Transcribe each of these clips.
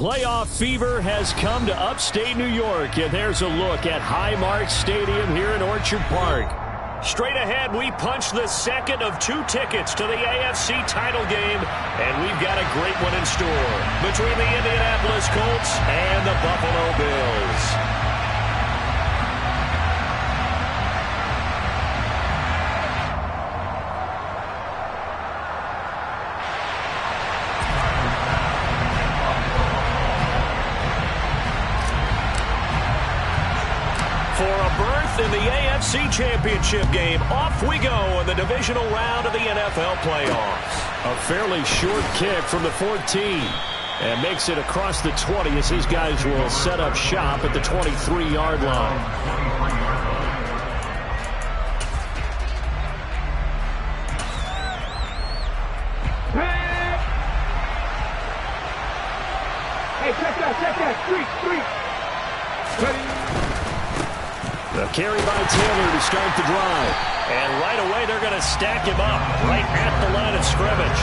Playoff fever has come to upstate New York, and there's a look at Highmark Stadium here in Orchard Park. Straight ahead, we punch the second of 2 tickets to the AFC title game, and we've got a great one in store between the Indianapolis Colts and the Buffalo Bills. In the AFC Championship game, off we go in the divisional round of the NFL playoffs. A fairly short kick from the 14 and makes it across the 20 as these guys will set up shop at the 23-yard line. Hey, check that, street. Ready? A carry by Taylor to start the drive. And right away, they're going to stack him up right at the line of scrimmage.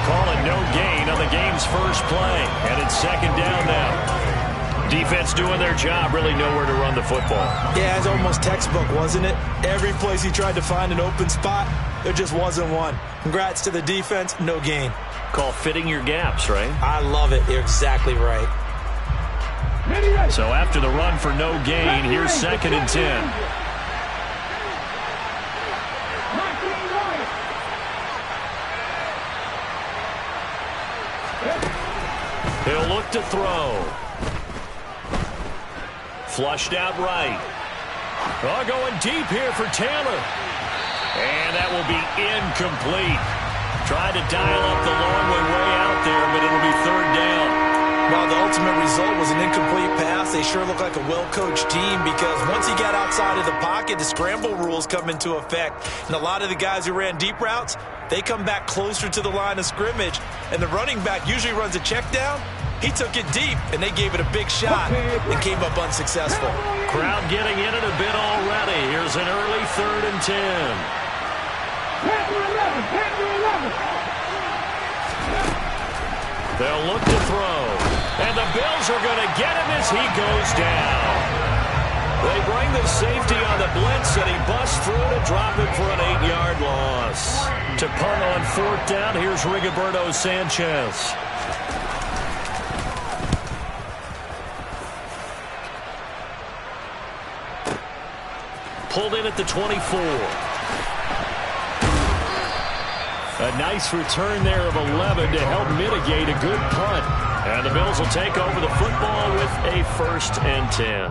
Calling no gain on the game's first play. And it's second down now. Defense doing their job, really nowhere to run the football. Yeah, it's almost textbook, wasn't it? Every place he tried to find an open spot, there just wasn't one. Congrats to the defense, no gain. Call fitting your gaps, right? I love it. You're exactly right. So after the run for no gain, here's second and 10. He'll look to throw. Flushed out right. Oh, going deep here for Taylor. And that will be incomplete. Tried to dial up the long way out there, but it'll be third down. Well, the ultimate result was an incomplete pass. They sure look like a well-coached team because once he got outside of the pocket, the scramble rules come into effect. And a lot of the guys who ran deep routes, they come back closer to the line of scrimmage. And the running back usually runs a check down. He took it deep, and they gave it a big shot and came up unsuccessful. Crowd getting in it a bit already. Here's an early third and 10. They'll look to throw. And the Bills are going to get him as he goes down. They bring the safety on the blitz, and he busts through to drop it for an 8-yard loss. To punt on fourth down, here's Rigoberto Sanchez. Pulled in at the 24. A nice return there of 11 to help mitigate a good punt. And the Bills will take over the football with a first and 10.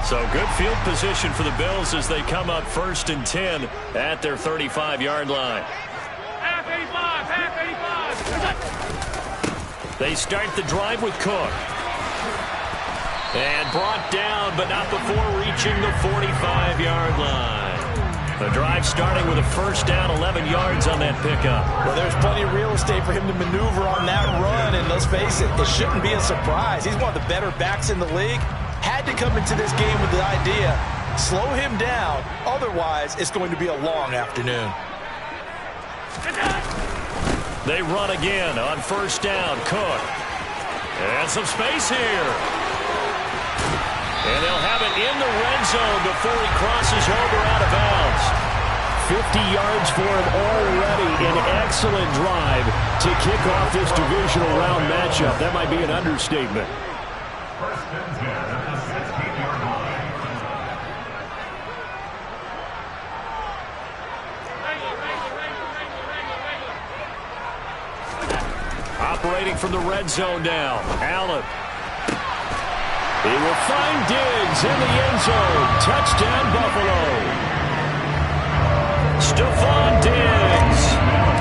So good field position for the Bills as they come up first and 10 at their 35-yard line. They start the drive with Cook. And brought down, but not before reaching the 45-yard line. The drive starting with a first down, 11 yards on that pickup. Well, there's plenty of real estate for him to maneuver on that run, and let's face it, it shouldn't be a surprise. He's one of the better backs in the league. Had to come into this game with the idea, slow him down, otherwise it's going to be a long afternoon. They run again on first down. Cook. And some space here. And they'll have it in the red zone before he crosses over out of bounds. 50 yards for him already. An excellent drive to kick off this divisional round matchup. That might be an understatement. First and 10 at the 16-yard line. Operating from the red zone now. Allen. He will find Diggs in the end zone. Touchdown, Buffalo. Stephon Diggs.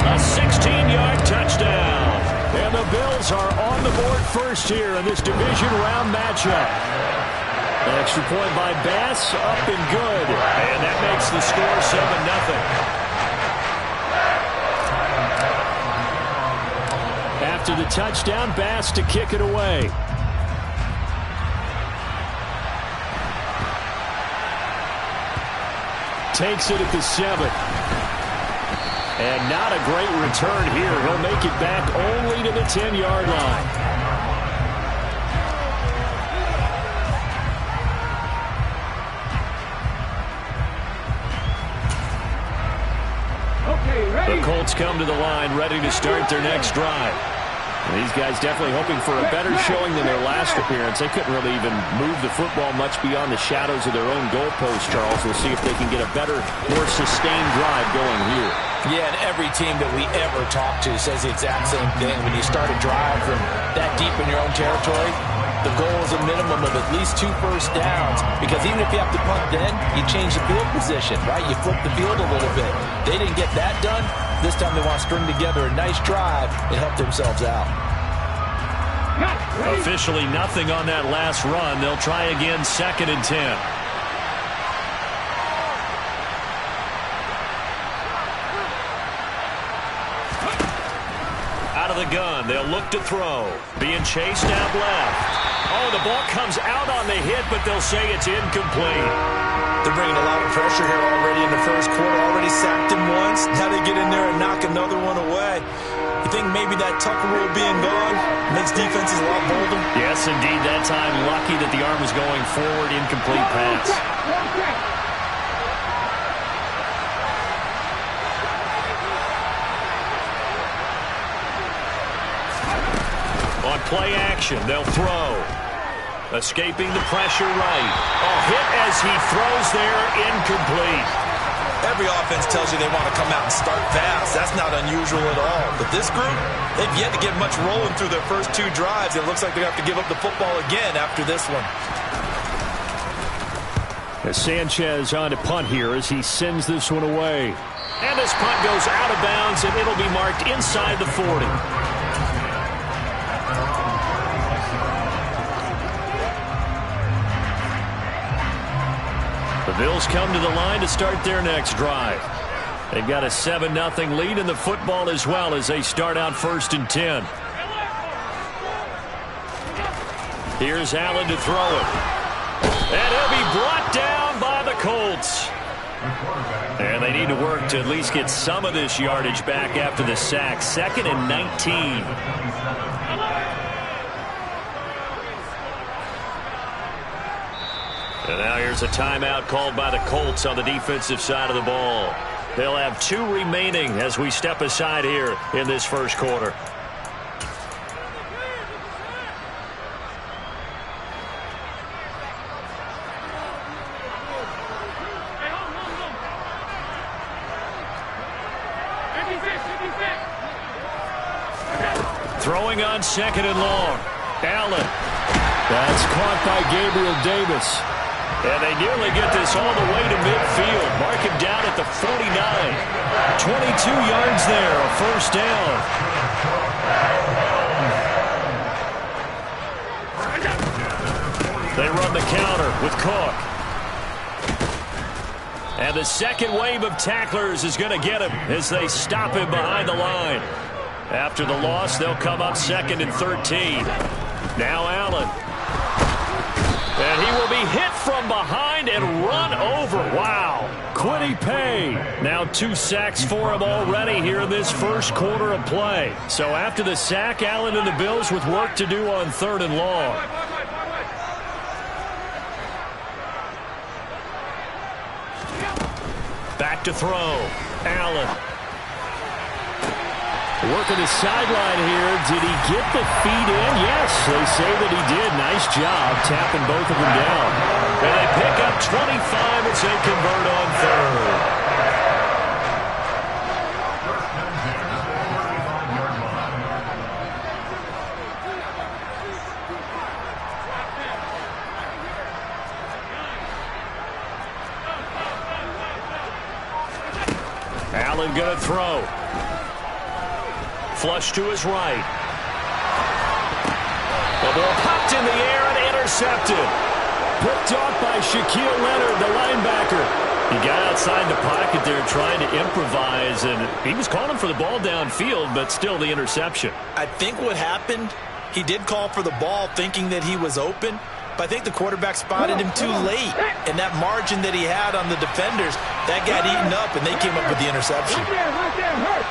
A 16-yard touchdown. And the Bills are on the board first here in this division round matchup. An extra point by Bass, up and good. And that makes the score 7-0. After the touchdown, Bass to kick it away. takes it at the 7. And not a great return here. He'll make it back only to the 10-yard line. The Colts come to the line ready to start their next drive. And these guys definitely hoping for a better showing than their last appearance. They couldn't really even move the football much beyond the shadows of their own goalpost, Charles. We'll see if they can get a better, more sustained drive going here. Yeah, and every team that we ever talk to says the exact same thing. When you start a drive from that deep in your own territory, the goal is a minimum of at least 2 first downs, because even if you have to punt then, you change the field position, right? You flip the field a little bit. They didn't get that done. This time they want to string together a nice drive and help themselves out. Officially nothing on that last run. They'll try again, 2nd and 10. Out of the gun, they'll look to throw. Being chased out left. Oh, the ball comes out on the hit, but they'll say it's incomplete. They're bringing a lot of pressure here already in the first quarter. Already sacked him once. Now they get in there and knock another one away. You think maybe that Tucker rule being gone makes defenses a lot bolder? Yes, indeed. That time, lucky that the arm was going forward. Incomplete pass. On play action, they'll throw. Escaping the pressure right. Oh, hit as he throws there, incomplete. Every offense tells you they want to come out and start fast. That's not unusual at all. But this group, they've yet to get much rolling through their first 2 drives. It looks like they're going to have to give up the football again after this one. As Sanchez on to punt here as he sends this one away. And this punt goes out of bounds, and it'll be marked inside the 40. The Bills come to the line to start their next drive. They've got a 7-0 lead in the football as well as they start out 1st and 10. Here's Allen to throw it. And he'll be brought down by the Colts. And they need to work to at least get some of this yardage back after the sack. 2nd and 19. And now here's a timeout called by the Colts on the defensive side of the ball. They'll have 2 remaining as we step aside here in this first quarter. Throwing on 2nd and long. Allen. That's caught by Gabriel Davis. And they nearly get this all the way to midfield. Mark him down at the 49. 22 yards there, a first down. They run the counter with Cook. And the second wave of tacklers is going to get him as they stop him behind the line. After the loss, they'll come up 2nd and 13. Now Allen. And he will be hit from behind and run over. Wow. Quiddy Pay. Now 2 sacks for him already here in this first quarter of play. So after the sack, Allen and the Bills with work to do on 3rd and long. Back to throw. Allen. Working the sideline here. Did he get the feet in? Yes, they say that he did. Nice job tapping both of them down. And they pick up 25 as they convert on 3rd. Allen going to throw. Flush to his right. The ball popped in the air and intercepted. Picked off by Shaquille Leonard, the linebacker. He got outside the pocket there trying to improvise, and he was calling for the ball downfield, but still the interception. I think what happened, he did call for the ball thinking that he was open, but I think the quarterback spotted him too late, and that margin that he had on the defenders That got eaten up, and they came up with the interception. Right there, hurt.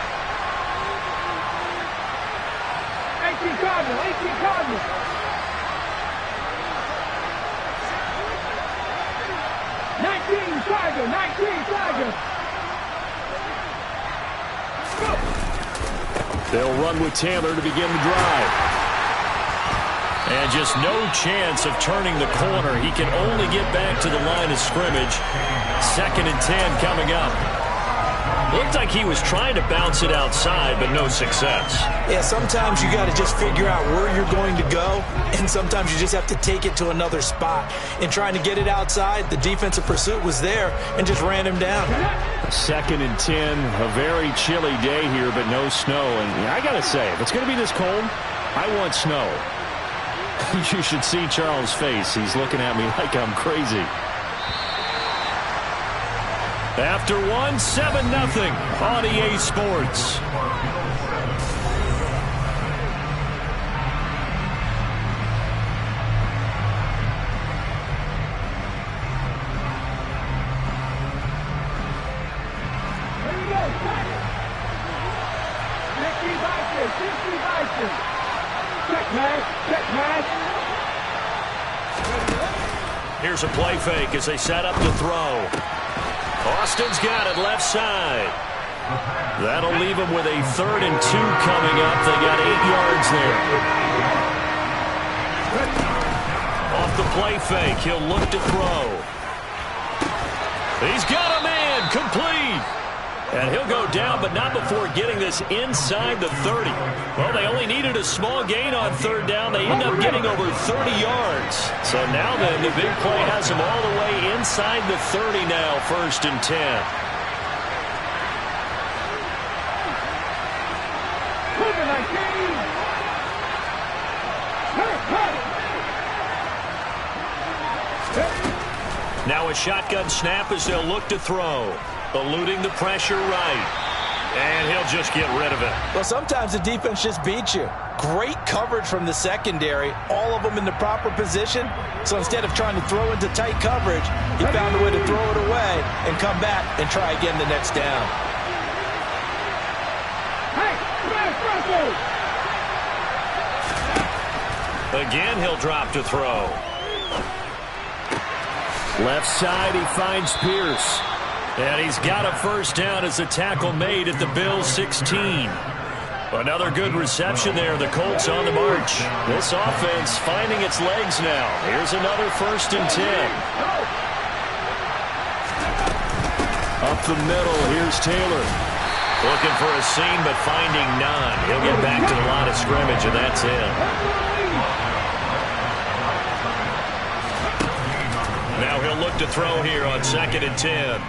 18 Cardinal, 18 Cardinal. 19 Tiger, 19 Tiger. They'll run with Taylor to begin the drive. And just no chance of turning the corner. He can only get back to the line of scrimmage. 2nd and 10 coming up. Looked like he was trying to bounce it outside, but no success. Yeah, sometimes you got to just figure out where you're going to go, and sometimes you just have to take it to another spot. In trying to get it outside, the defensive pursuit was there and just ran him down. 2nd and 10, a very chilly day here, but no snow. And I got to say, if it's going to be this cold, I want snow. You should see Charles' face. He's looking at me like I'm crazy. After 1, 7-0 on EA Sports. Here's a play fake as they set up to throw. Austin's got it left side. That'll leave him with a 3rd and 2 coming up. They got 8 yards there. Off the play fake, he'll look to throw. He's got a man, complete. And he'll go down, but not before getting this inside the 30. Well, they only needed a small gain on 3rd down. They end up getting over 30 yards. So now then, the big play has them all the way inside the 30 now, 1st and 10. Now a shotgun snap as they'll look to throw. Eluding the pressure right. And he'll just get rid of it. Well, sometimes the defense just beats you. Great coverage from the secondary. All of them in the proper position. So instead of trying to throw into tight coverage, he found a way to throw it away and come back and try again the next down. Again, he'll drop to throw. Left side, he finds Pierce. And he's got a 1st down as the tackle made at the Bills' 16. Another good reception there. The Colts on the march. This offense finding its legs now. Here's another 1st and 10. Up the middle, here's Taylor. Looking for a seam, but finding none. He'll get back to the line of scrimmage, and that's it. Now he'll look to throw here on 2nd and 10.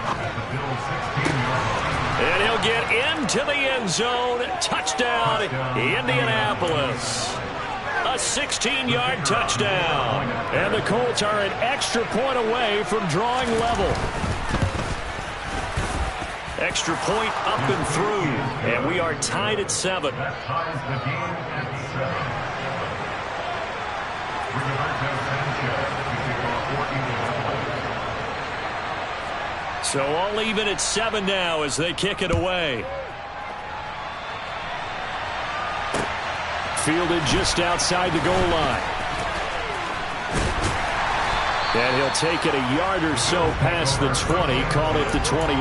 And he'll get into the end zone. Touchdown, Indianapolis. A 16-yard touchdown. And the Colts are an extra point away from drawing level. Extra point up and through. And we are tied at 7. That ties the game at 7. Roberto Sanchez to kick off 14. So all even at 7 now as they kick it away. Fielded just outside the goal line. And he'll take it a yard or so past the 20, call it the 21.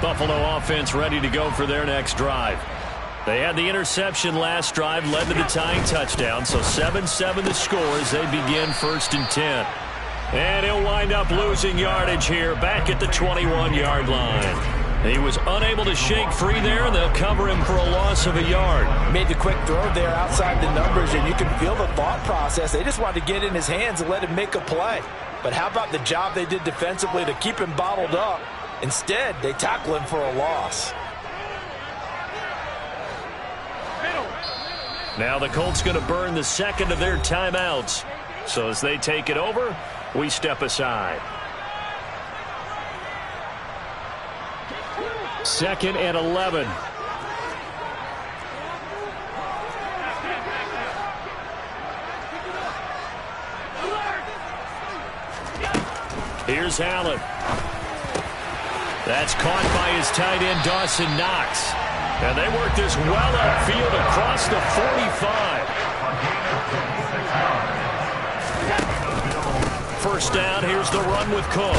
Buffalo offense ready to go for their next drive. They had the interception last drive, led to the tying touchdown, so 7-7 the score as they begin 1st and 10. And he'll wind up losing yardage here back at the 21-yard line. He was unable to shake free there, and they'll cover him for a loss of a yard. Made the quick throw there outside the numbers, and you can feel the thought process. They just wanted to get in his hands and let him make a play. But how about the job they did defensively to keep him bottled up? Instead, they tackle him for a loss. Now the Colts going to burn the 2nd of their timeouts. So as they take it over, we step aside. 2nd and 11. Here's Allen. That's caught by his tight end, Dawson Knox. And they work this well upfield across the 45. First down, here's the run with Cook.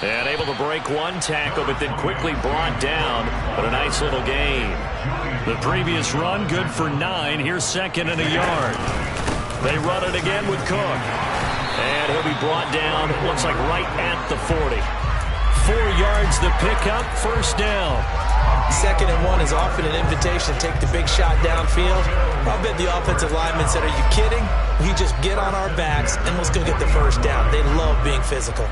And able to break one tackle, but then quickly brought down. But a nice little gain. The previous run, good for 9. Here's second and a yard. They run it again with Cook. And he'll be brought down, looks like right at the 40. 4 yards the pickup, first down. 2nd and 1 is often an invitation to take the big shot downfield. I bet the offensive linemen said, are you kidding? We just get on our backs and let's go get the first down. They love being physical.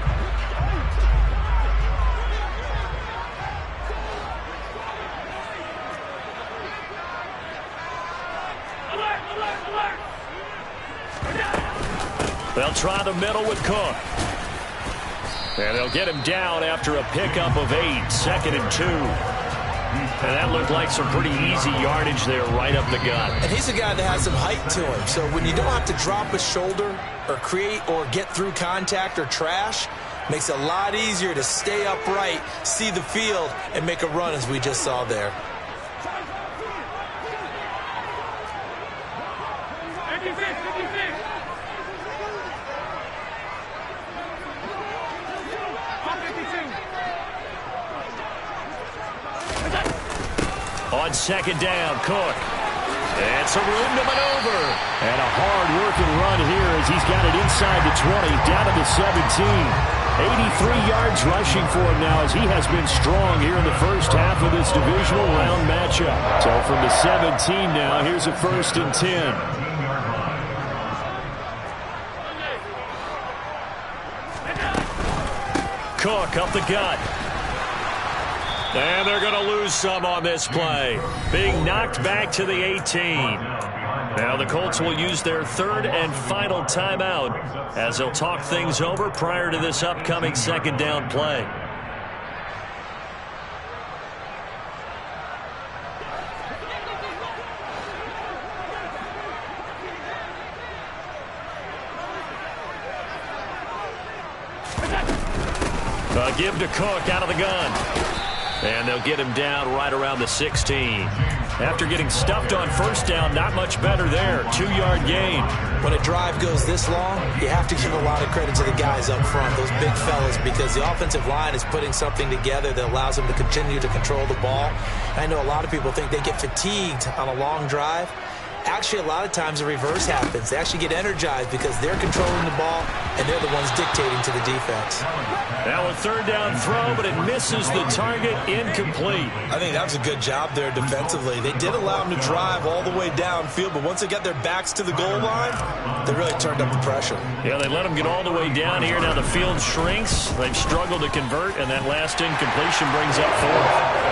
They'll try the middle with Cook. And they'll get him down after a pickup of 8, 2nd and 2. And that looked like some pretty easy yardage there right up the gut. And he's a guy that has some height to him. So when you don't have to drop a shoulder or create or get through contact or trash, makes it a lot easier to stay upright, see the field, and make a run as we just saw there. On second down, Cook. It's a room to maneuver. And a hard-working run here as he's got it inside the 20, down to the 17. 83 yards rushing for him now as he has been strong here in the first half of this divisional round matchup. So from the 17 now, here's a 1st and 10. Cook up the gut. And they're going to lose some on this play. Being knocked back to the 18. Now the Colts will use their 3rd and final timeout as they'll talk things over prior to this upcoming 2nd down play. A give to Cook out of the gun. And they'll get him down right around the 16. After getting stuffed on first down, not much better there. 2-yard gain. When a drive goes this long, you have to give a lot of credit to the guys up front, those big fellas, because the offensive line is putting something together that allows them to continue to control the ball. I know a lot of people think they get fatigued on a long drive. Actually, a lot of times the reverse happens. They actually get energized because they're controlling the ball, and they're the ones dictating to the defense. Now a 3rd down throw, but it misses the target, incomplete. I think that was a good job there defensively. They did allow them to drive all the way downfield, but once they got their backs to the goal line, they really turned up the pressure. Yeah, they let them get all the way down here. Now the field shrinks. They've struggled to convert, and that last incompletion brings up 4th.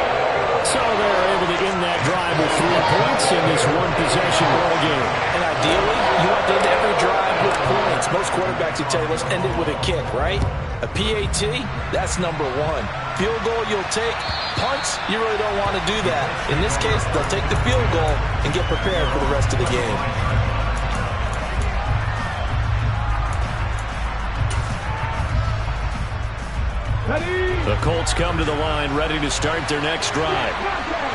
So they're able to end that drive with 3 points in this one-possession ball game. And ideally, you want to end every drive with points. Most quarterbacks would tell you, let's end it with a kick, right? A PAT, that's number 1. Field goal you'll take. Punts, you really don't want to do that. In this case, they'll take the field goal and get prepared for the rest of the game. The Colts come to the line ready to start their next drive.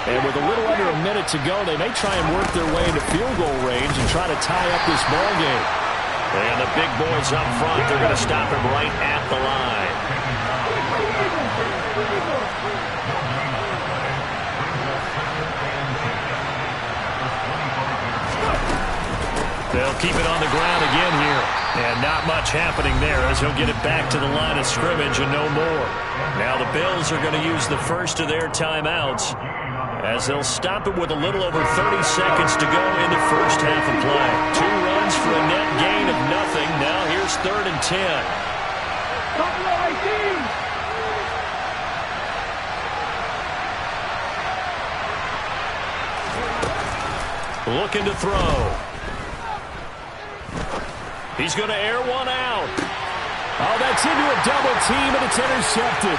And with a little under a minute to go, they may try and work their way into field goal range and try to tie up this ball game. And the big boys up front, they're going to stop him right at the line. They'll keep it on the ground again here. And not much happening there as he'll get it back to the line of scrimmage and no more. Now the Bills are going to use the first of their timeouts as they'll stop it with a little over 30 seconds to go in the first half of play. 2 runs for a net gain of nothing. Now here's 3rd and 10. Looking to throw. He's going to air one out. Oh, that's into a double team, and it's intercepted.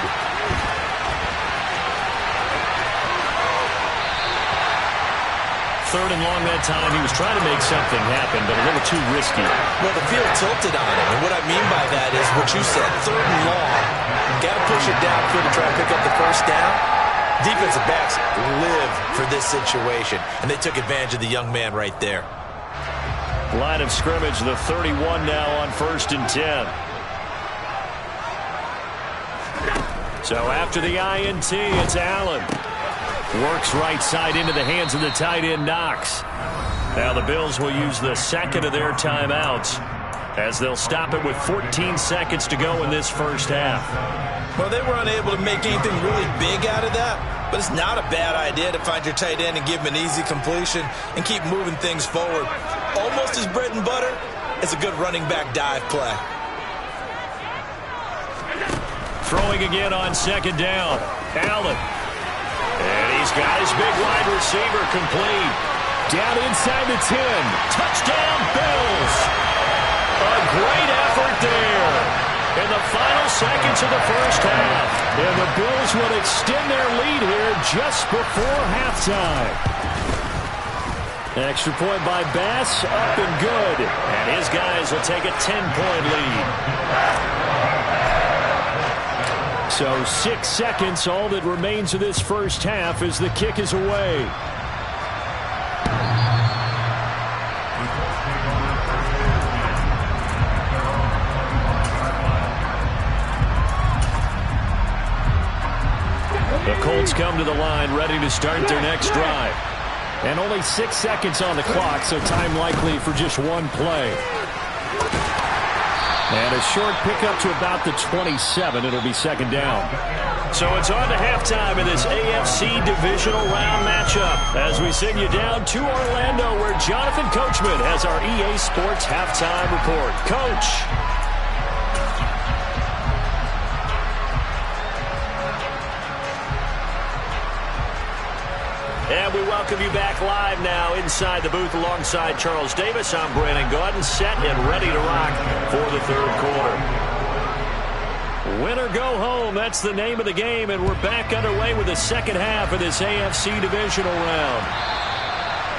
3rd and long that time. He was trying to make something happen, but a little too risky. Well, the field tilted on him, and what I mean by that is what you said, 3rd and long. Got to push it downfield to try to pick up the first down. Defensive backs live for this situation, and they took advantage of the young man right there. Line of scrimmage, the 31 now on 1st and 10. So after the INT, it's Allen. Works right side into the hands of the tight end, Knox. Now the Bills will use the second of their timeouts as they'll stop it with 14 seconds to go in this first half. Well, they were unable to make anything really big out of that, but it's not a bad idea to find your tight end and give him an easy completion and keep moving things forward. Almost as bread and butter as a good running back dive play. Throwing again on 2nd down. Allen. And he's got his big wide receiver complete. Down inside the 10. Touchdown, Bills. A great effort there in the final seconds of the first half. And the Bills will extend their lead here just before halftime. Extra point by Bass, up and good. And his guys will take a 10-point lead. So 6 seconds, all that remains of this first half as the kick is away. The Colts come to the line, ready to start their next drive. And only 6 seconds on the clock, so time likely for just one play. And a short pickup to about the 27. It'll be 2nd down. So it's on to halftime in this AFC divisional round matchup as we send you down to Orlando where Jonathan Coachman has our EA Sports halftime report. Coach. And we welcome you back live now inside the booth alongside Charles Davis. I'm Brandon Gaudin, set and ready to rock for the 3rd quarter. Win or go home, that's the name of the game, and we're back underway with the second half of this AFC divisional round.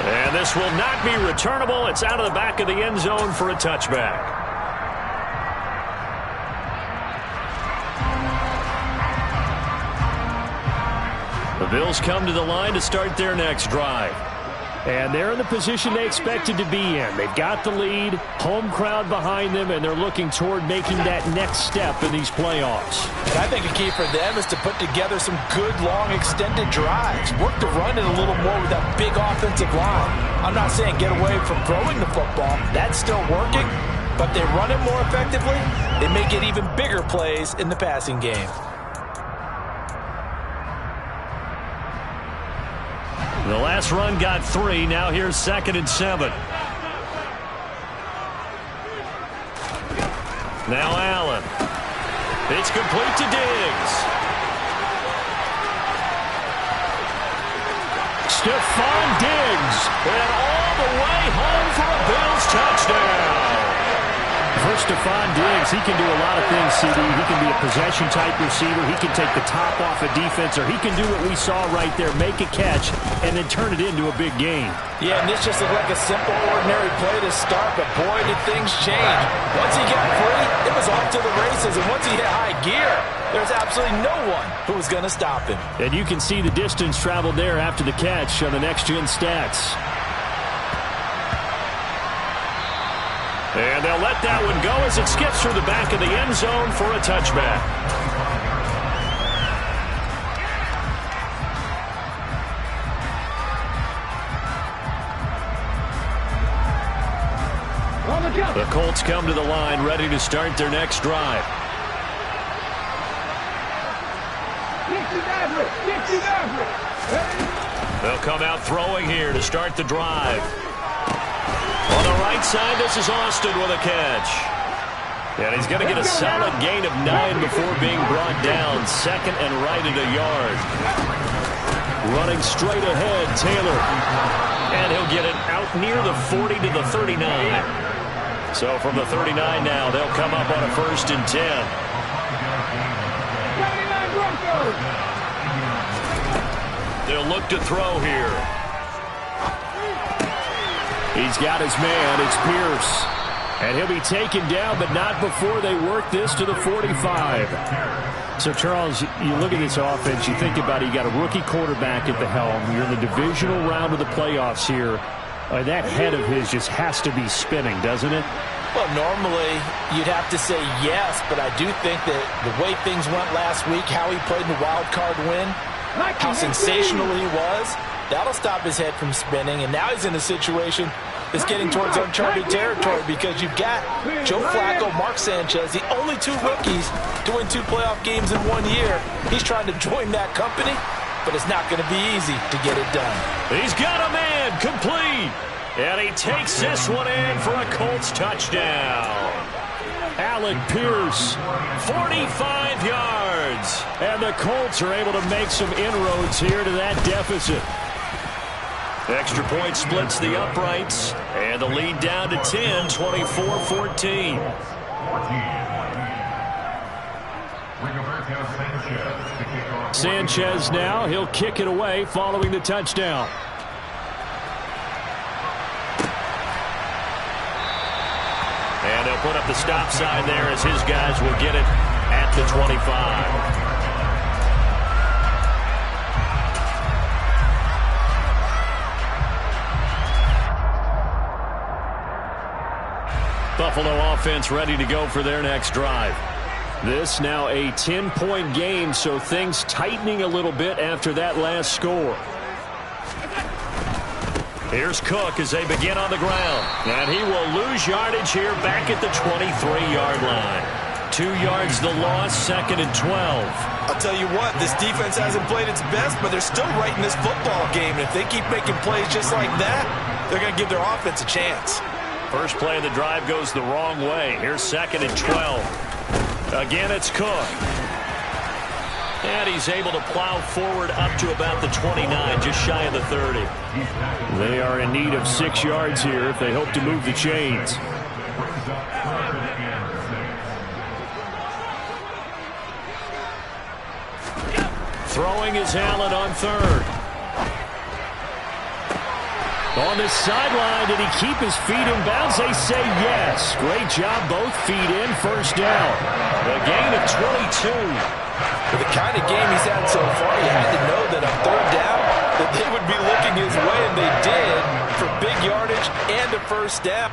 And this will not be returnable. It's out of the back of the end zone for a touchback. The Bills come to the line to start their next drive. And they're in the position they expected to be in. They've got the lead, home crowd behind them, and they're looking toward making that next step in these playoffs. And I think a key for them is to put together some good, long, extended drives. Work the run in a little more with that big offensive line. I'm not saying get away from throwing the football. That's still working. But they run it more effectively, they may get even bigger plays in the passing game. The last run got 3. Now here's 2nd and 7. Now Allen. It's complete to Diggs. Stephon Diggs. And all the way home for a Bills touchdown. For Stephon Diggs, he can do a lot of things, CD. He can be a possession-type receiver. He can take the top off a defense, or he can do what we saw right there, make a catch, and then turn it into a big game. Yeah, and this just looked like a simple, ordinary play to start, but boy, did things change. Once he got free, it was off to the races, and once he hit high gear, there's absolutely no one who was going to stop him. And you can see the distance traveled there after the catch on the next-gen stats. And they'll let that one go as it skips through the back of the end zone for a touchback. The Colts come to the line ready to start their next drive. They'll come out throwing here to start the drive. On the right side, this is Austin with a catch. And he's going to get a solid gain of 9 before being brought down. 2nd and right at a yard. Running straight ahead, Taylor. And he'll get it out near the 40 to the 39. So from the 39 now, they'll come up on a 1st and 10. They'll look to throw here. He's got his man. It's Pierce. And he'll be taken down, but not before they work this to the 45. So, Charles, you look at this offense, you think about it, you got a rookie quarterback at the helm. You're in the divisional round of the playoffs here. That head of his just has to be spinning, doesn't it? Well, normally you'd have to say yes, but I do think that the way things went last week, how he played in the wild card win, how sensational he was, that'll stop his head from spinning. And now he's in a situation that's getting towards uncharted territory because you've got Joe Flacco, Mark Sanchez, the only two rookies doing 2 playoff games in 1 year. He's trying to join that company, but it's not going to be easy to get it done. He's got a man complete. And he takes this one in for a Colts touchdown. Alec Pierce, 45 yards. And the Colts are able to make some inroads here to that deficit. Extra point splits the uprights. And the lead down to 10, 24-14. Sanchez now, he'll kick it away following the touchdown. And they'll put up the stop sign there as his guys will get it at the 25. Buffalo offense ready to go for their next drive. This now a 10-point game, so things tightening a little bit after that last score. Here's Cook as they begin on the ground. And he will lose yardage here back at the 23-yard line. 2 yards the loss, 2nd and 12. I'll tell you what, this defense hasn't played its best, but they're still right in this football game. And if they keep making plays just like that, they're going to give their offense a chance. First play of the drive goes the wrong way. Here's 2nd and 12. Again, it's Cook. And he's able to plow forward up to about the 29, just shy of the 30. They are in need of 6 yards here if they hope to move the chains. Throwing is Allen on 3rd. On the sideline, did he keep his feet in bounds? They say yes. Great job, both feet in, 1st down. A gain of 22. For the kind of game he's had so far, you had to know that on 3rd down, that they would be looking his way, and they did, for big yardage and a 1st down.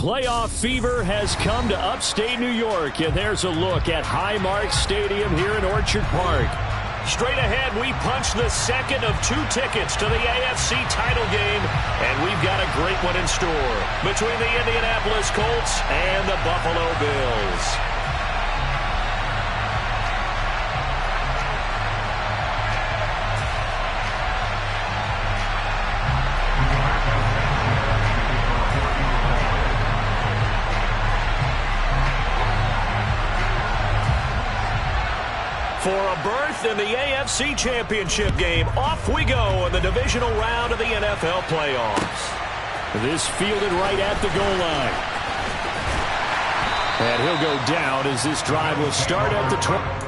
Playoff fever has come to upstate New York, and there's a look at Highmark Stadium here in Orchard Park. Straight ahead, we punch the second of 2 tickets to the AFC title game, and we've got a great one in store between the Indianapolis Colts and the Buffalo Bills. For a berth in the AFC Championship game, off we go in the divisional round of the NFL playoffs. This fielded right at the goal line. And he'll go down as this drive will start at the 20.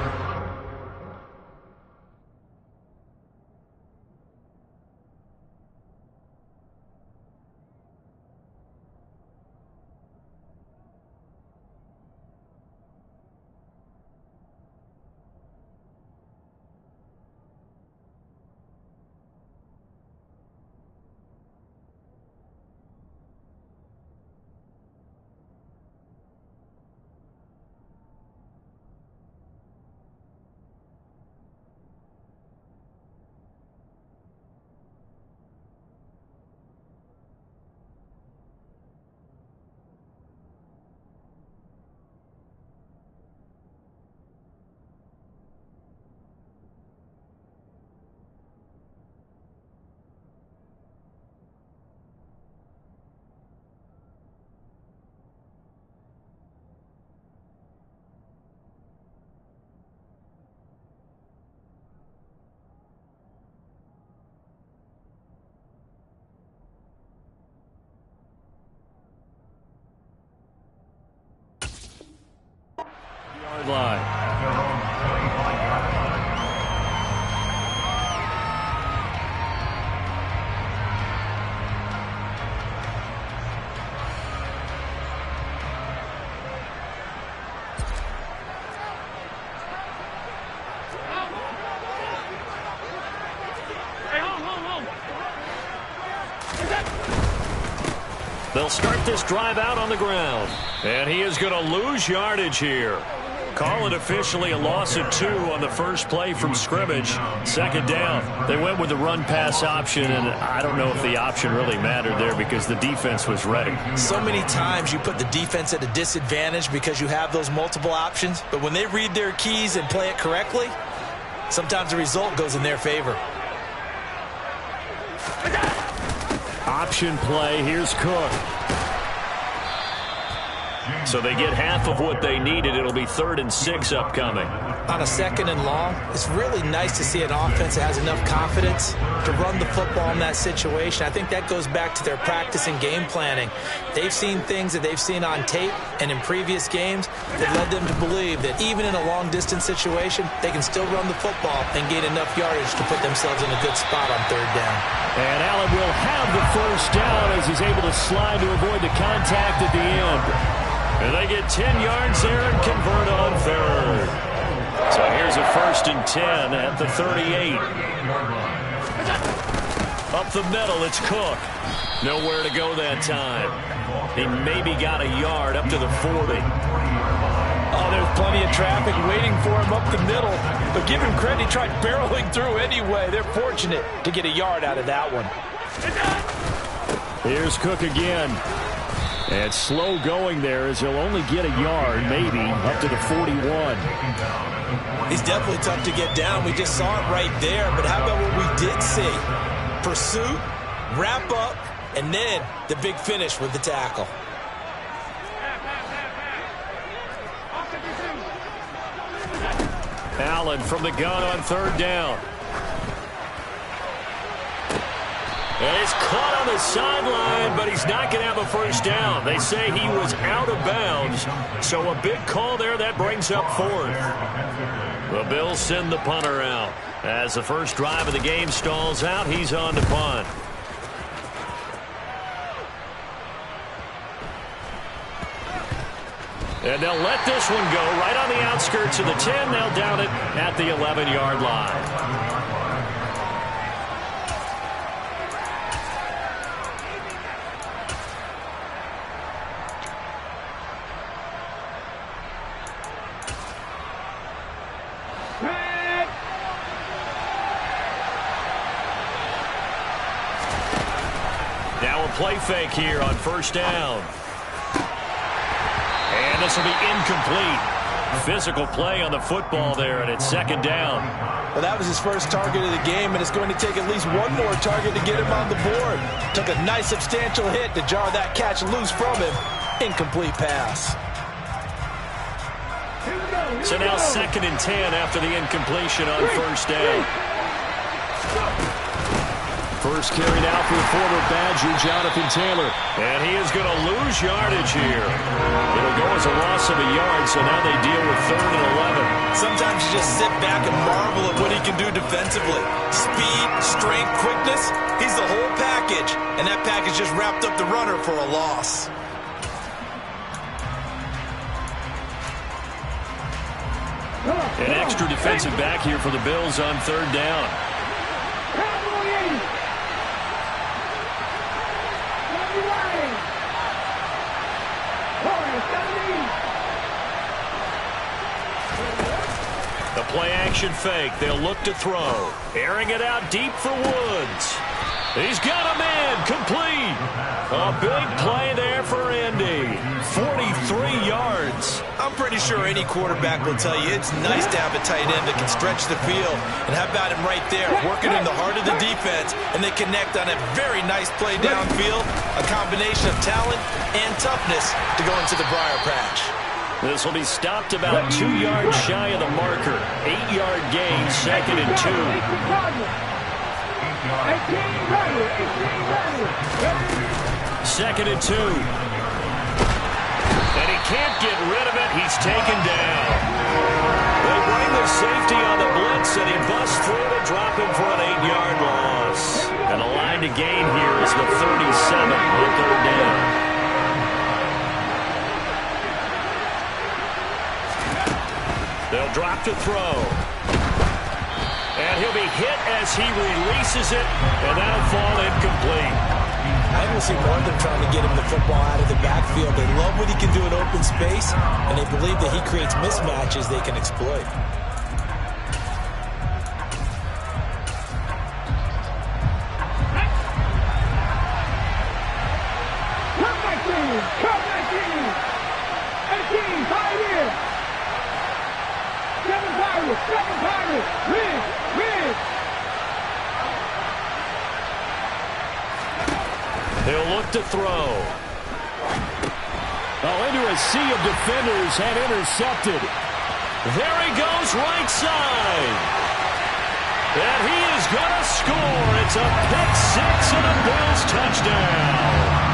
Line. They'll start this drive out on the ground, and he is going to lose yardage here. Call it officially a loss of 2 on the first play from scrimmage. Second down. They went with the run-pass option, and I don't know if the option really mattered there because the defense was ready. So many times you put the defense at a disadvantage because you have those multiple options, but when they read their keys and play it correctly, sometimes the result goes in their favor. Option play. Here's Cook. So they get half of what they needed. It'll be 3rd and 6 upcoming. On a 2nd and long, it's really nice to see an offense that has enough confidence to run the football in that situation. I think that goes back to their practice and game planning. They've seen things that they've seen on tape and in previous games that led them to believe that even in a long-distance situation, they can still run the football and gain enough yardage to put themselves in a good spot on 3rd down. And Allen will have the first down as he's able to slide to avoid the contact at the end. And they get 10 yards there and convert on 3rd. So here's a 1st and 10 at the 38. Up the middle, it's Cook. Nowhere to go that time. He maybe got a yard up to the 40. Oh, there's plenty of traffic waiting for him up the middle. But give him credit, he tried barreling through anyway. They're fortunate to get a yard out of that one. Here's Cook again. And slow going there as he'll only get a yard, maybe, up to the 41. He's definitely tough to get down. We just saw it right there. But how about what we did see? Pursuit, wrap up, and then the big finish with the tackle. Allen from the gun on 3rd down. And it's caught on the sideline, but he's not going to have a first down. They say he was out of bounds, so a big call there that brings up 4th. The Bills send the punter out. As the first drive of the game stalls out, he's on to punt. And they'll let this one go right on the outskirts of the 10. They'll down it at the 11-yard line. play fake here on first down. And this will be incomplete. Physical play on the football there, and it's second down. Well, that was his first target of the game, and it's going to take at least one more target to get him on the board. Took a nice substantial hit to jar that catch loose from him. Incomplete pass. So now second and 10 after the incompletion on first down. First carry now for the former Badger, Jonathan Taylor. And he is going to lose yardage here. It'll go as a loss of a yard, so now they deal with 3rd and 11. Sometimes you just sit back and marvel at what he can do defensively. Speed, strength, quickness, he's the whole package. And that package just wrapped up the runner for a loss. An extra defensive back here for the Bills on 3rd down. The play action fake. They'll look to throw. Airing it out deep for Woods. He's got a man complete. A big play there for Indy. 43 yards. I'm pretty sure any quarterback will tell you it's nice to have a tight end that can stretch the field. And how about him right there, working in the heart of the defense, and they connect on a very nice play downfield. A combination of talent and toughness to go into the briar patch. This will be stopped about 2 yards shy of the marker. 8-yard gain, 2nd and 2. Second and 2. And he can't get rid of it. He's taken down. They bring the safety on the blitz, and he busts through to drop him for an 8-yard loss. And the line to gain here is the 37 on 3rd down. They'll drop to throw. And he'll be hit as he releases it, and that'll fall incomplete. I think we'll see more of them trying to get him the football out of the backfield. They love what he can do in open space, and they believe that he creates mismatches they can exploit. He'll look to throw. Oh, into a sea of defenders and intercepted. There he goes, right side. And he is going to score. It's a pick six and a Bills touchdown.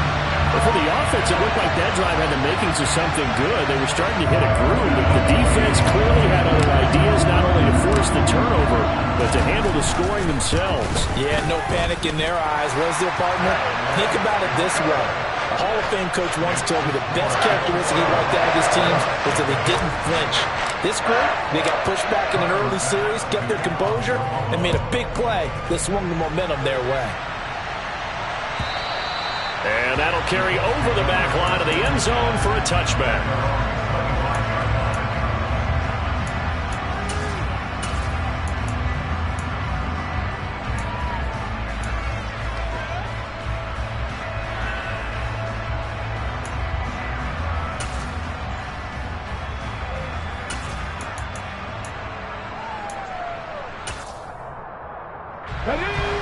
Well, for the offense, it looked like that drive had the makings of something good. They were starting to hit a groove, but the defense clearly had other ideas, not only to force the turnover, but to handle the scoring themselves. Yeah, no panic in their eyes. Was their partner? Think about it this way. A Hall of Fame coach once told me the best characteristic he liked out of his teams was that they didn't flinch. This group, they got pushed back in an early series, kept their composure, and made a big play that swung the momentum their way. And that'll carry over the back line of the end zone for a touchback.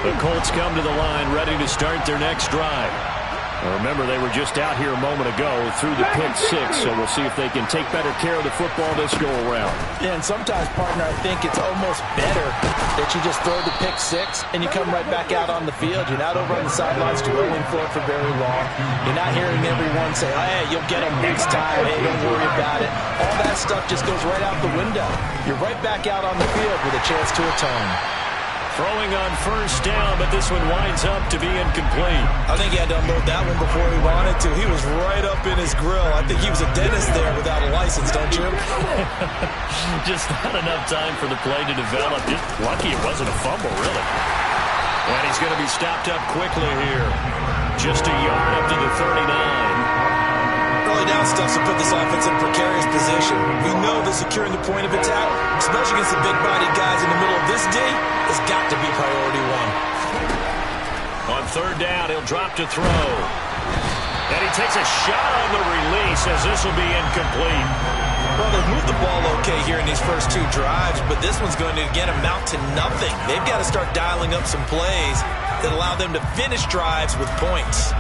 The Colts come to the line ready to start their next drive. Remember, they were just out here a moment ago through the pick six, so we'll see if they can take better care of the football this go-around. Yeah, and sometimes, partner, I think it's almost better that you just throw the pick six and you come right back out on the field. You're not over on the sidelines dwelling for it for very long. You're not hearing everyone say, oh, hey, you'll get them next time. Hey, don't worry about it. All that stuff just goes right out the window. You're right back out on the field with a chance to atone. Throwing on first down, but this one winds up to be incomplete. I think he had to unload that one before he wanted to. He was right up in his grill. I think he was a dentist there without a license, don't you? Just not enough time for the play to develop. Just lucky it wasn't a fumble, really. And he's going to be stopped up quickly here. Just a yard up to the 39. Early down stuff to put this offense in precarious position. We know that securing the point of attack, especially against the big-bodied guys in the middle of this D, has got to be priority one. On third down, he'll drop to throw. And he takes a shot on the release as this will be incomplete. Well, they've moved the ball okay here in these first two drives, but this one's going to, again, amount to nothing. They've got to start dialing up some plays that allow them to finish drives with points.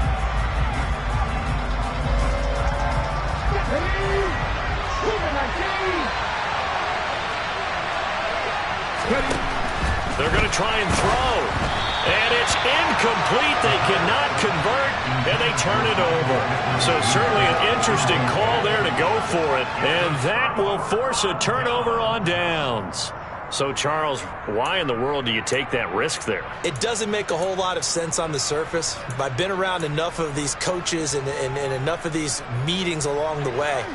They're going to try and throw. And it's incomplete. They cannot convert, and they turn it over. So certainly an interesting call there to go for it. And that will force a turnover on downs. So, Charles, why in the world do you take that risk there? It doesn't make a whole lot of sense on the surface. I've been around enough of these coaches and enough of these meetings along the way.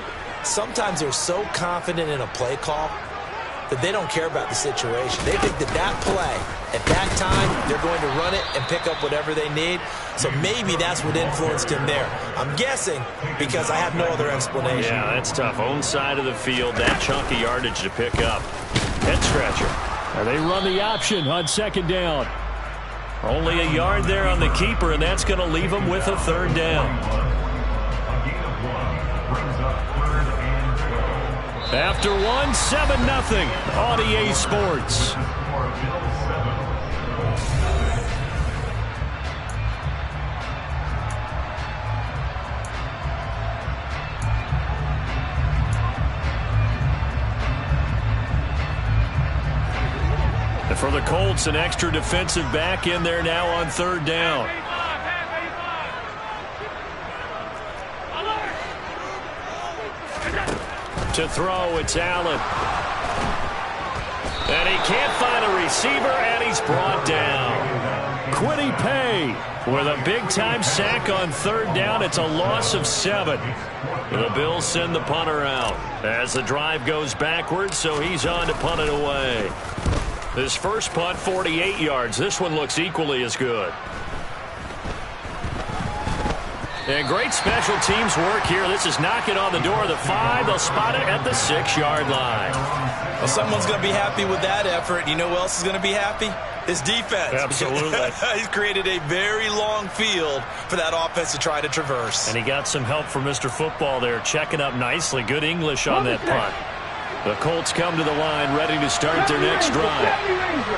Sometimes they're so confident in a play call that they don't care about the situation. They think that play, at that time, they're going to run it and pick up whatever they need. So maybe that's what influenced him there. I'm guessing because I have no other explanation. Yeah, that's tough. Own side of the field, that chunk of yardage to pick up. Head scratcher. And they run the option on second down. Only a yard there on the keeper, and that's going to leave them with a third down. After 1, 7-0 on EA Sports. And for the Colts, an extra defensive back in there now on third down. To throw, it's Allen. And he can't find a receiver, and he's brought down. Quiddy Pay with a big-time sack on third down. It's a loss of 7. The Bills send the punter out as the drive goes backwards, so he's on to punt it away. His first punt, 48 yards. This one looks equally as good. And great special teams work here. This is knocking on the door of the 5. They'll spot it at the 6-yard line. Well, someone's going to be happy with that effort. You know who else is going to be happy? His defense. Absolutely. He's created a very long field for that offense to try to traverse. And he got some help from Mr. Football there, checking up nicely. Good English on that punt. The Colts come to the line, ready to start their next drive.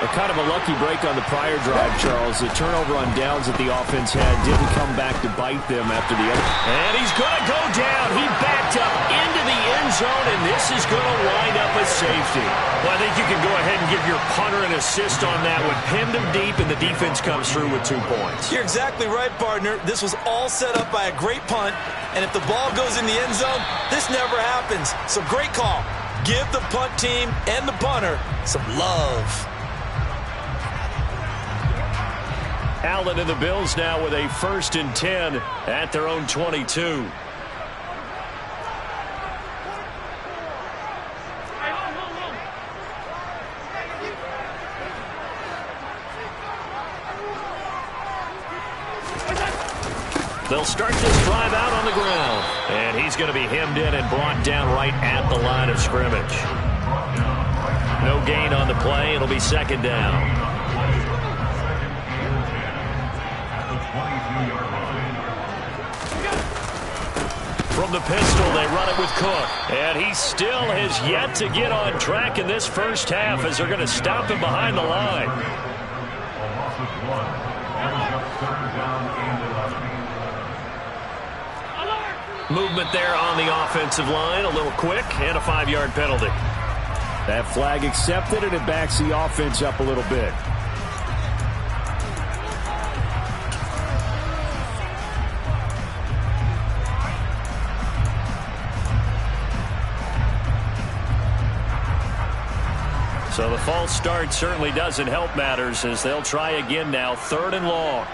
A kind of a lucky break on the prior drive, Charles. The turnover on downs that the offense had didn't come back to bite them after the other. And he's going to go down. He backed up into the end zone, and this is going to wind up a safety. Well, I think you can go ahead and give your punter an assist on that one. Pinned him deep, and the defense comes through with 2 points. You're exactly right, partner. This was all set up by a great punt, and if the ball goes in the end zone, this never happens. So great call. Give the punt team and the punter some love. Allen and the Bills now with a 1st and 10 at their own 22. They'll start this drive out on the ground. And he's going to be hemmed in and brought down right at the line of scrimmage. No gain on the play. It'll be 2nd down. From the pistol, they run it with Cook. And he still has yet to get on track in this first half as they're going to stop him behind the line. Movement there on the offensive line, a little quick, and a 5-yard penalty. That flag accepted, and it backs the offense up a little bit. So the false start certainly doesn't help matters as they'll try again now, 3rd and long.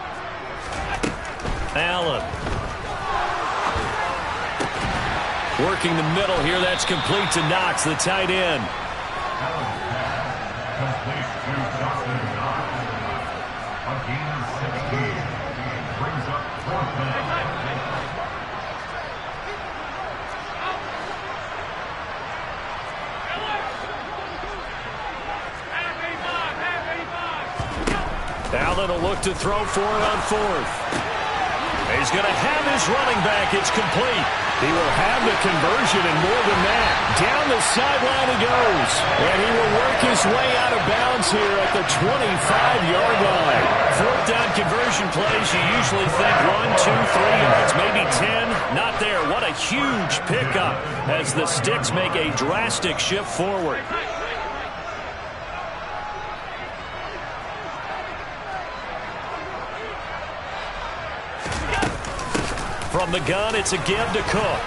Allen. Working the middle here. That's complete to Knox, the tight end. Complete to Justin Knox. A gain of 16. Brings up 4th down. Allen will look to throw for it on fourth. He's going to have his running back. It's complete. He will have the conversion and more than that. Down the sideline he goes. And he will work his way out of bounds here at the 25-yard line. Fourth down conversion plays, you usually think 1, 2, 3 yards, maybe 10. Not there. What a huge pickup as the Sticks make a drastic shift forward. From the gun, it's a give to Cook.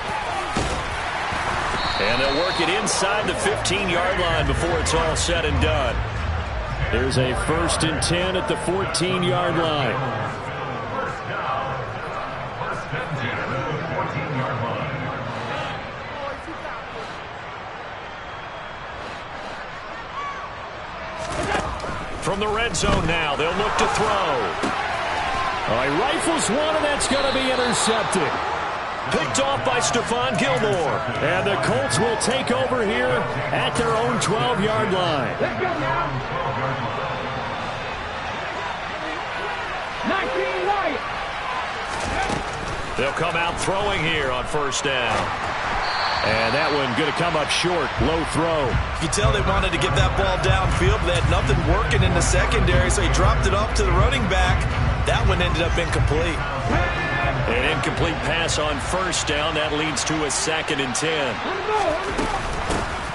And they'll work it inside the 15-yard line before it's all said and done. There's a 1st and 10 at the 14-yard line. First down. First and 10 at the 14-yard line. From the red zone now, they'll look to throw. He rifles one, and that's going to be intercepted. Picked off by Stephon Gilmore. And the Colts will take over here at their own 12-yard line. Let's go now. 19 right. They'll come out throwing here on first down. And that one going to come up short. Low throw. You can tell they wanted to get that ball downfield. They had nothing working in the secondary, so he dropped it off to the running back. That one ended up incomplete. An incomplete pass on first down. That leads to a 2nd and 10.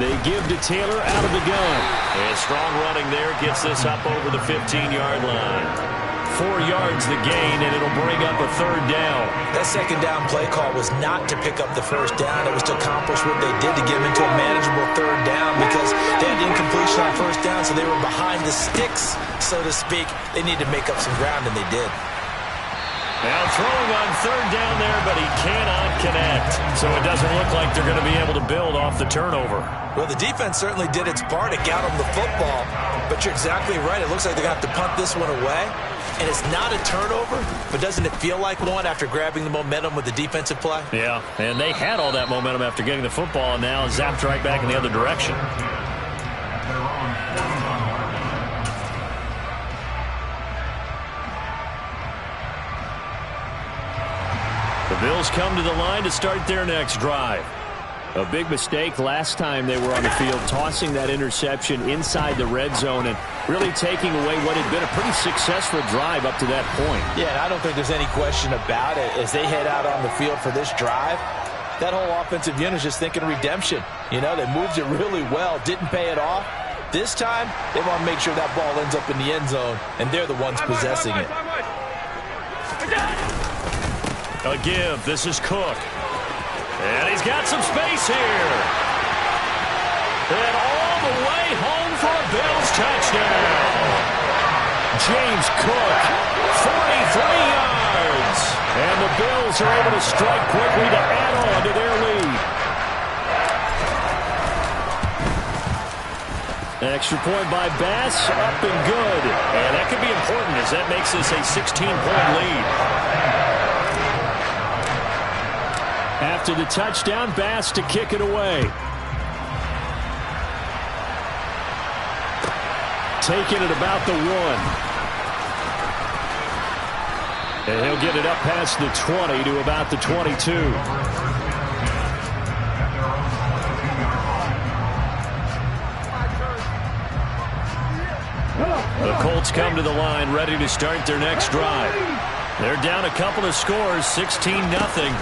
They give to Taylor out of the gun. And strong running there gets this up over the 15-yard line. 4 yards the gain, and it'll bring up a 3rd down. That 2nd down play call was not to pick up the 1st down. It was to accomplish what they did to get them into a manageable 3rd down because they had incompletion on 1st down, so they were behind the sticks, so to speak. They needed to make up some ground, and they did. Now throwing on 3rd down there, but he cannot connect. So it doesn't look like they're going to be able to build off the turnover. Well, the defense certainly did its part. It got them the football, but you're exactly right. It looks like they're going to have to punt this one away. And it's not a turnover, but doesn't it feel like one after grabbing the momentum with the defensive play? Yeah, and they had all that momentum after getting the football, and now zapped right back in the other direction. The Bills come to the line to start their next drive. A big mistake last time they were on the field, tossing that interception inside the red zone and really taking away what had been a pretty successful drive up to that point. Yeah, and I don't think there's any question about it. As they head out on the field for this drive, that whole offensive unit is just thinking redemption. You know, they moved it really well, didn't pay it off. This time, they want to make sure that ball ends up in the end zone, and they're the ones possessing it. A give. This is Cook. And he's got some space here. And all the way home for a Bills touchdown. James Cook, 43 yards. And the Bills are able to strike quickly to add on to their lead. Extra point by Bass, up and good. And that could be important as that makes this a 16-point lead. After the touchdown, Bass to kick it away. Taking it about the 1. And he'll get it up past the 20 to about the 22. The Colts come to the line ready to start their next drive. They're down a couple of scores, 16-0.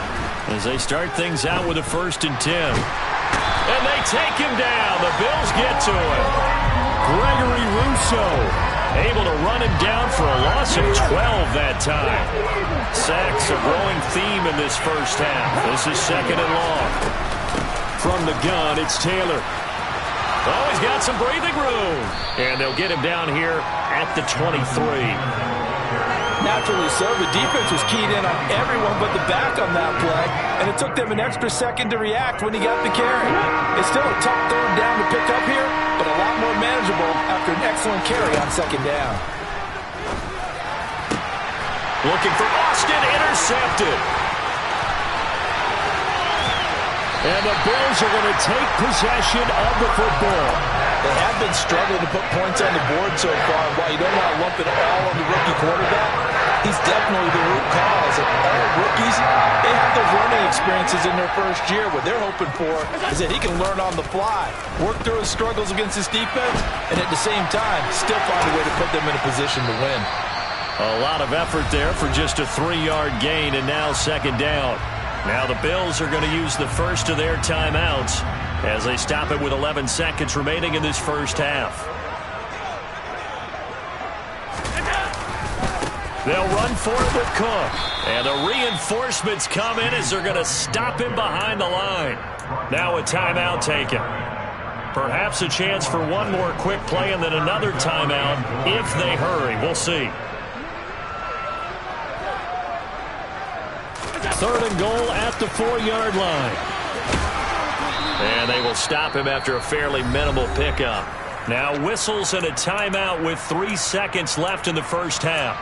As they start things out with a 1st and 10. And they take him down. The Bills get to him. Gregory Rousseau able to run him down for a loss of 12 that time. Sacks a growing theme in this first half. This is 2nd and long. From the gun, it's Taylor. Oh, he's got some breathing room. And they'll get him down here at the 23. Naturally so. The defense was keyed in on everyone but the back on that play, and it took them an extra second to react when he got the carry. It's still a tough 3rd down to pick up here, but a lot more manageable after an excellent carry on 2nd down. Looking for Austin, intercepted. And the Bills are going to take possession of the football. They have been struggling to put points on the board so far. While you don't want to lump it all on the rookie quarterback, he's definitely the root cause. And all rookies, they have those learning experiences in their first year. What they're hoping for is that he can learn on the fly, work through his struggles against his defense, and at the same time, still find a way to put them in a position to win. A lot of effort there for just a 3-yard gain, and now second down. Now the Bills are going to use the first of their timeouts as they stop it with 11 seconds remaining in this first half. They'll run for it with Cook. And the reinforcements come in as they're going to stop him behind the line. Now a timeout taken. Perhaps a chance for one more quick play and then another timeout if they hurry. We'll see. Third and goal at the 4-yard line. And they will stop him after a fairly minimal pickup. Now whistles and a timeout with 3 seconds left in the first half.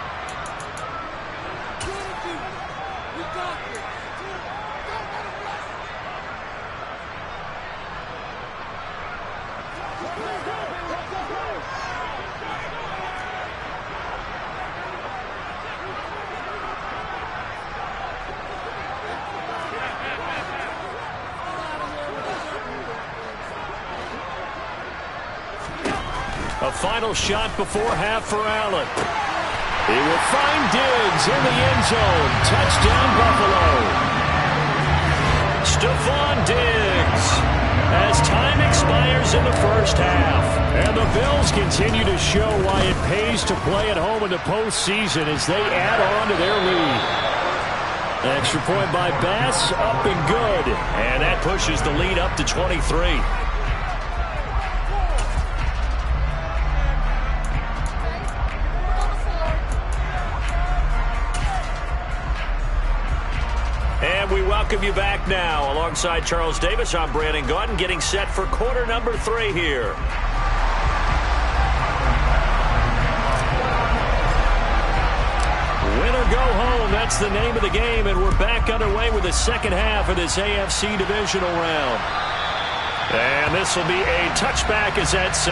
A final shot before half for Allen. He will find Diggs in the end zone. Touchdown, Buffalo. Stephon Diggs as time expires in the first half. And the Bills continue to show why it pays to play at home in the postseason as they add on to their lead. Extra point by Bass, up and good. And that pushes the lead up to 23. And we welcome you back now. Alongside Charles Davis, I'm Brandon Gaudin, getting set for quarter number 3 here. Win or go home, that's the name of the game, and we're back underway with the second half of this AFC divisional round. And this will be a touchback as that's